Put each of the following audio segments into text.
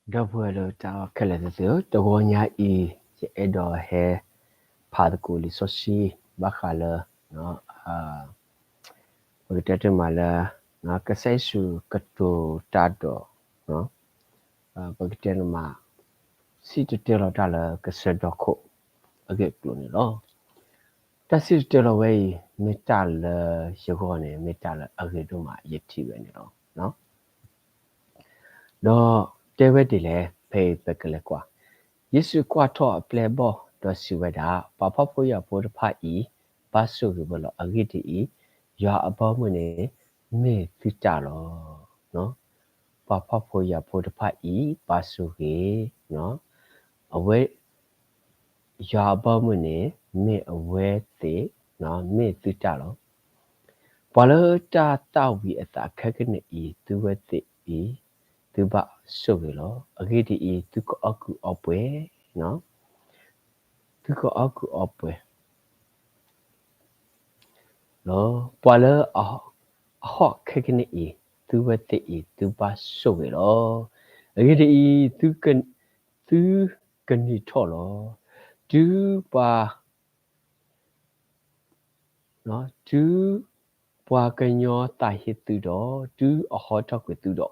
Double calendar, the one ya edo hair, particle soci, bacala, no, with mala, no, casaisu, cato, tado, no, bagitenma, see to tell a dollar, casedoco, a get gloomy law. That's it tell away metal, shagone, metal, ageduma, yeti, no, no, they were delay, pay becalequa. Yesu kwato plebo do siweda papa poya pod pa e basu bolo agiti e ya abamune me fitalo no papa poya pod pa e basu ge no awe ya abamune me awe te no me fitalo pala ta tawi ata kakene e tuwete e tuba sugelo agiti e tuko aku opwe no tuko aku opwe no pala a hot kicking it tu wete it tu ba so it all agiti e tu kan ni tolo tu ba no tu ba kanyo ta hit tu do tu a hot talk with tu do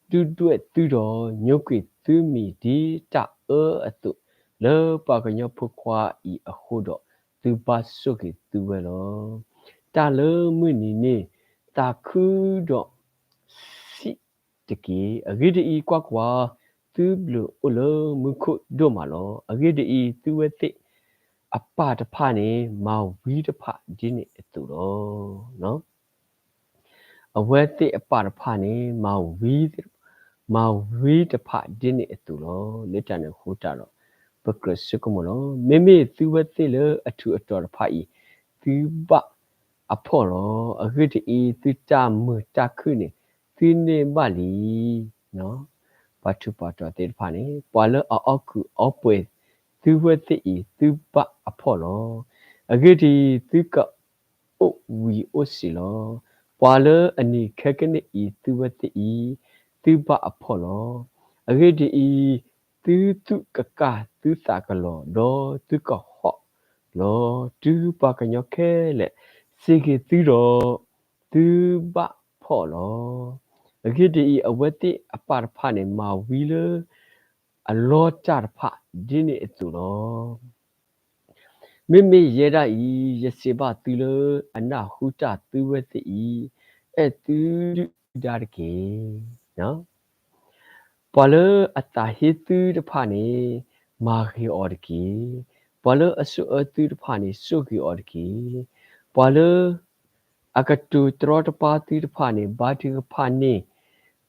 tu tu do nyoki tu mi di ta atu le ba kanyo pukwa I a hodo tu ba so ki tu lo ta le mu ni ta ku do si tiki agidi I kwa tu blu ulo muku do malo agidi I tu wete apa ta pa ni ma wi ta pa dini etu lo no awete apa ta pa ni ma wi ta pa dini etu lo leta ne huta lo bakra sukumo lo meme tu wete le atu ator pa I tu ba apolo agidi I tu ta mu ta ku ni Tine bali no patu patu te pane pala a aku opwe tu wete I tu ba apolo agiti tu ka o wi osilo pala ani kakane I tu wete I tu ba apolo agiti I tu kaka tu sakalo do tu ka ho lo tu ba kanyoke le sige tu do tu ba polo agiti awati apar pane ma wile a lot tar pa dini etulo mimi yera I yeseba tulo ana huta tuwati I etu darke no pala atahitu de pane magi orki pala asu atu de pane sugi orki pala akatu trot pati de pane bati pane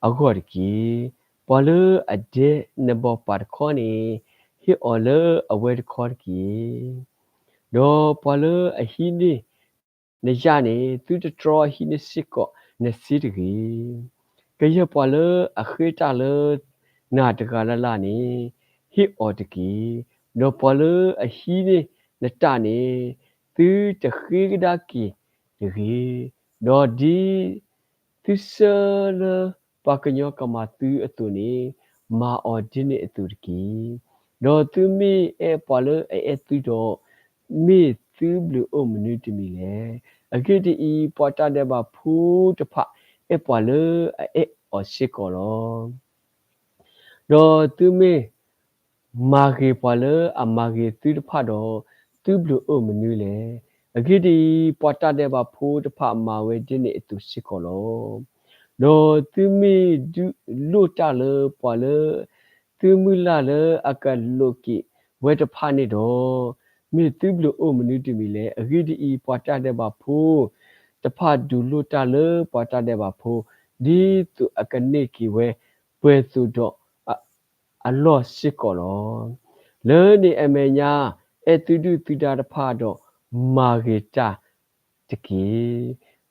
agorki pala ade nebo parkoni hi ola awed korki do pala ahini ne jani tu de tro hini siko ne sidgi kaya pala akhita la na takala la ni hi otki do pala ahini ne tani tu te khida ki gi do di Tisala pakanyo kamatu atuni ma odine eturki do tumi e pala e etudo mi tublu omnuti mile agiti I pota de ba pu de pa e pala e osikolo do tumi magi pala amagi tu de pa do tublu omnule agiti pota de ba pu de pa ma we dine etu sikolo no tumi du luta le pala tumu la le aka loki weta pani do mi tublu o minuti mi le agidi I pata de ba pho tapa du luta le pata de ba pho di tu aka neki we pwe tu do a lo sikolo le ni amenya e tu du tu da pa do magita tiki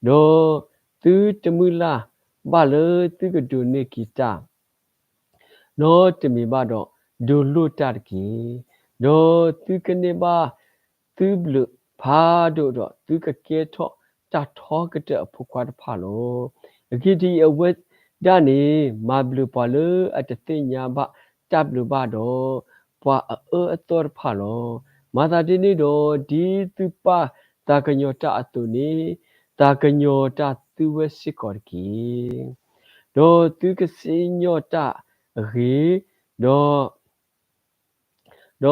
do tu temula ba le tu ko do ne kita no temi ba do do lu ta ki do tu ke ne ba tu blu pha do do tu ka ke tho ta tho ka te phu kwa ta pha lo ki di a wet da ni ma blu pa le at te nya ba จับหรือบ้าดอปว่าตัวผาลอมาตาดินี่ดอดีตุป้าตากญอตาอตุนี้ตากญอตาตุเวสิกอร์กีดอตุกสิญอตาเรด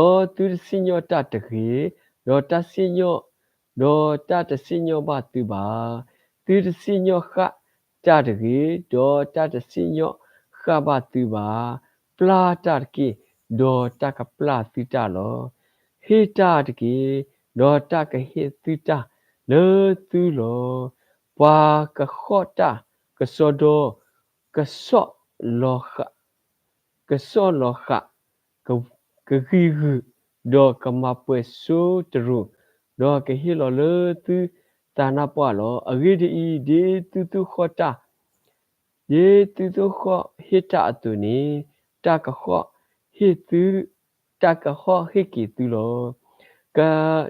อตุสิญอตาตะเรดอตาสิญอดอตาตสิญอบ้าตุบ้าตุสิญอขะตาตะเรดอตาตสิญอขะบ้าตุบ้าปลาตาตะกีดอตากะปลาตุตาลอเฮตาตะกีดอตากะเฮตุตาเลตุลอปากะขอตากะสอดอกะสอลอขะกะสอลอขะกะกีดอกะมาเปซูตรุดอกะเฮลอเลตุตานาปะลออะเรดีเดตุขอตาเยตุขอเฮตาอตุนีตากะขอเฮตุตากะขอเฮกิตุลอกะ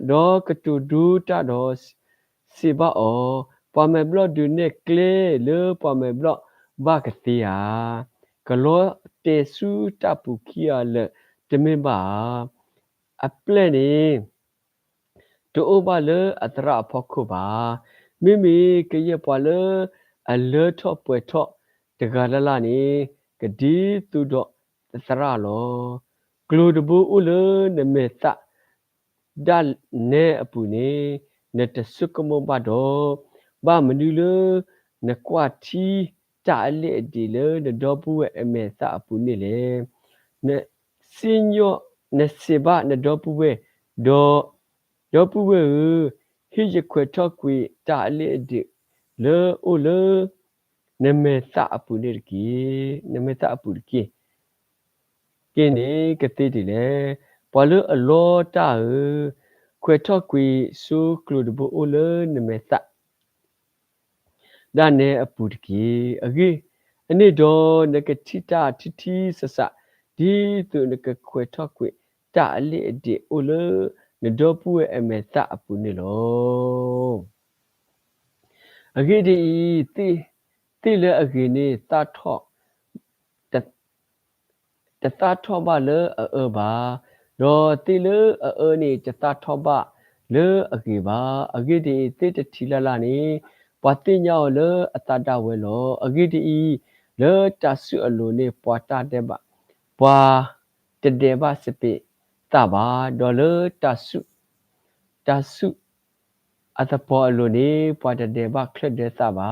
ดอกะตุดูตาดอสิบาอปอมเมบลอดูเนเคลเลปอมเมบลอบากะเตียกะโลเตซูตาปุคียเลตเมบาอัปเลนีတူအိုပါလေအတရဖောက်ခုပါမိမိကရပွာလေအလေထော့ပွဲထော့တကလလနီကဒီတူတော့တစရလောကလူတဘူဥလနမေတဒလနေအပူနေနတဆုကမောဘတော့ဘာမနူလနကွာတီတာလေဒီလေနဒေါ်ပူဝဲအမေတအပူနေလေနစင်ညောနစေဘနဒေါ်ပူဝဲဒေါ်ဒေါ်ပူဝဲဟိရခွေထော့ကွေတာလေဒီလေအိုလေနမေတအပူနေကီနမေတအပူကီကင်းနေကတိဒီလေပွာလအလောတာခွေထော့ကွေဆူကလူဒဘူအိုလေနမေတဒါနေအပူကီအကြီးအနေတော့နကတိတာတီတီဆဆဒီသူနကခွေထော့ကွေတာလေဒီအိုလေနဒေါ်ပူဝဲအမေတအပူနေလောအကြီးဒီတိလေအကြီးနေတာထော့တတထောဘလေဘာတော့တိလေနေတတထောဘလေအကြီးပါအကြီးဒီတိတထီလာလာနေပွာတိညောလေအတတဝဲလောအကြီးဒီလေတဆုအလိုနေပွာတာတဲ့ပါပွာတတဲ့ပါစပိတပါဒေါ်လေတဆုအတပေါ်အလိုနေပွာတတဲ့ပါခလက်တဲ့သပါ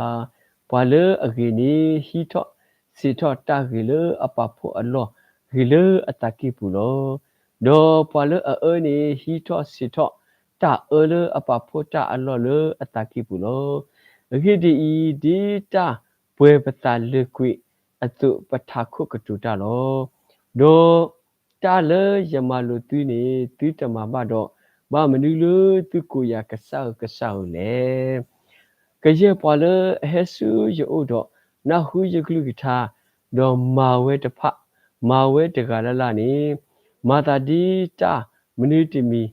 ပွာလေအကြီးနေဟီထော့စီထော့တာကြီးလေအပဖို့အလောဂီလအတကိပူလောဒေါ်ပွာလနေဟီထော့စီထော့တာလအပဖို့တာအလောလအတကိပူလောဂီဒီတာပွဲပတာလေကွိအတုပထာခုကတူတာလောဒေါ်တာလေယမလူတူနေတူတမဘတော့ဘာမနူလူတူကိုရကဆောက်လေကရေပွာလဟဲဆူယောတော့နဟုယကလူကထာဒေါ်မာဝဲတဖမာဝဲတကလလနေမာတာဒီတာမနူတီမီ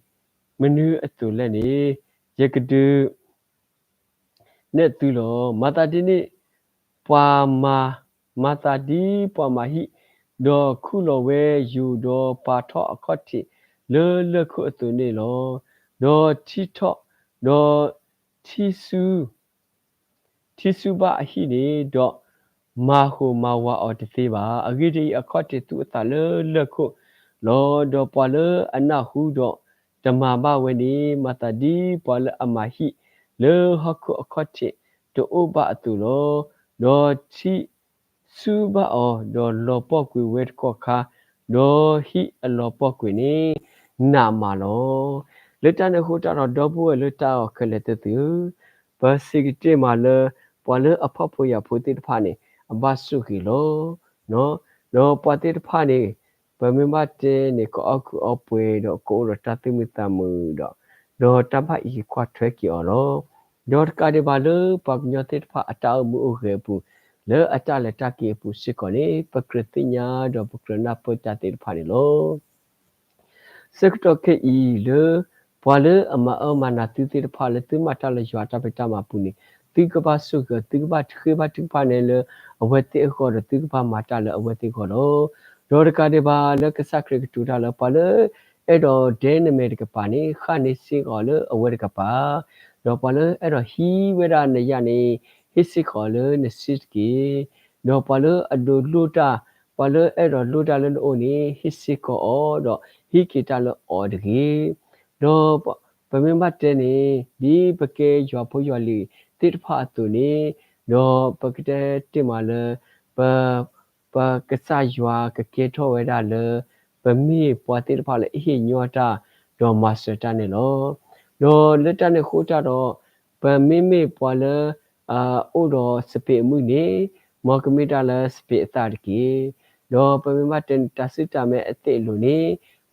မနူအတူလက်နေရကတူနဲ့တူလောမာတာဒီနေပွာမာတာဒီပွာမာဟိဒေါ်ခုလောဝဲယူဒေါ်ပါထော့အခော့တိလေခုအတူနေလောဒေါ်တီထော့ဒေါ်တီဆူပါအဟိနေဒေါ်မာဟုမာဝါအော်တသေးပါအဂိတိအခော့တိသူအတလေခုလောဒေါ်ပွာလေအနာဟုဒေါ်ဓမ္မဘဝနေမတဒီပွာလေအမဟိလေဟခုအခော့တိတိုဘအတူလောဒေါ်တီဆူပါအော်ဒေါ်လောပော့ကွေဝဲကောခါဒေါ်ဟိအလောပော့ကွေနေနာမလောလက်တနခုတာတော့ဘွယ်လက်တာခလက်တူဘာစီကတိမာလပွာလေအဖဖို့ရဖို့တိတဖာနေအဘဆုခီလောနော်ပွာတိတဖာနေဘမမတဲနေကောအခုအပွေတော့ကိုရတတိမီတမှုတော့တပဤခွတ်ထွဲကီအော်လောဒေါ်ကာဒီဘာလပကညတိတဖာအတောမှုခေပူလေအတလက်တကီပူစစ်ကောနေပကရတိညာတော့ပကရနာပတတိတဖာနေလောစကတကေဤလေပွာလေအမနာတိတိတဖာလေတိမတလေရွာတပတမပူနေတိကပါဆုကတိကပါခေပါတိဖာနေလေအဝတိခောတိကပါမာတလေအဝတိခောတော့ ဒေါ်ကတဲ့ပါလကစခရကတူတာလပါလအဲ့တော့ဒဲနမေတကပါနေခနေစီကောလအဝဲကပါတော့ပါလအဲ့တော့ဟီဝဲရနေရနေဟစ်စီကောလနစစ်ကေတော့ပါလအဒိုလူတာပါလအဲ့တော့လူတာလအိုနေဟစ်စီကောတော့ဟီကီတာလအော်တကေတော့ပမင်းဘတ်တဲ့နေဒီပကေရွာဖို့ရွာလီတိတဖာတူနေတော့ပကတဲ့တင်မာလပကဆာရွာကကေထောဝဲတာလပမီပွားတိတဖာလအဟိညောတာတော့မစတာနေလောတော့လက်တနဲ့ခိုးတာတော့ပမီပွားလအိုတော့စပေမှုနေမော်ကမီတာလစပေအတာတကေတော့ပမီမတန်တစစ်တာမဲ့အတိလူနေ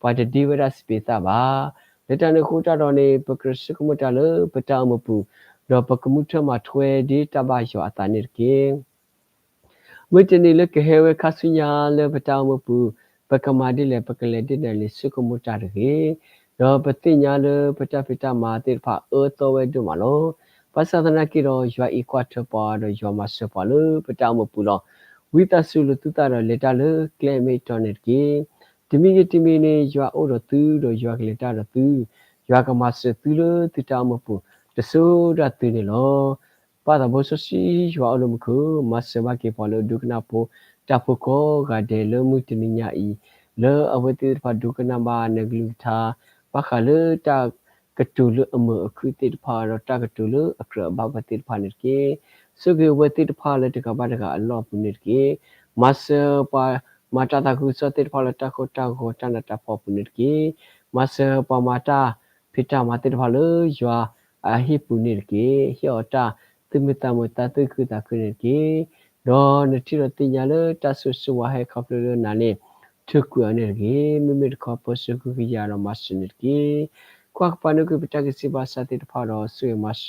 ပါတဒီဝရစပေတာပါလက်တနဲ့ခိုးတာတော့နေပကရစကမတာလပတာမပူတော့ပကမှုထမထွဲဒီတဘရွာအတာနေကေမွေတနေလကဟဲဝခဆုညာလပတာမပူပကမာဒီလေပကလေဒီလေစကမှုတာကေတော့ပတိညာလပတာဖတာမာတိဖာအောတော်ဝဲဒုမလောပါသနာကီရောရွာအီကွာထပေါ်တော့ရွာမဆပေါ်လပတာမပူလောဝိတဆုလတူတာတော့လက်တာလကလေမေတော်နေကေတမီကတမီနေရွာအိုတော့သူတော့ရွာကလေးတာတော့သူရွာကမဆသူလတူတာမပူတဆိုးရတူနေလောပါတာဘောဆစီရွာအလုံးခုမဆဘကေပေါ်လို့ဒုကနာပိုတဖကိုကတဲ့လမှုတနိညာဤလောအဝတိဖာဒုကနာဘာနဂလူသာပခလတာကတူလအမအခုတိဖာရတာကတူလအခရဘဘတိဖာနေကေစုကေဝတိဖာလတကဘာတကအလောပုနေကေမဆပါမတာတခုစတိဖာလတကိုတာကိုတနတာဖောပုနေကေမဆပမတာဖိတာမတိဖာလရွာအဟိပုနေကေဟောတာသမတမတတုခုတာခုနေကေဒေါ်နတိရတင်ညာလတဆုစဝဟေခပလနာနေထုကွအနေကေမိမိတခပစကုကရရမစနေကေကွာပနကုပတကစီဘာစတိတဖာတော့ဆွေမဆ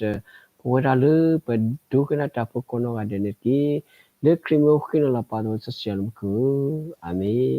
ဝရလပဒုကနာတပကောနောကတဲ့နေကေလေခရီမိုခိနလာပါတော့ဆဆယလမကူအာမင်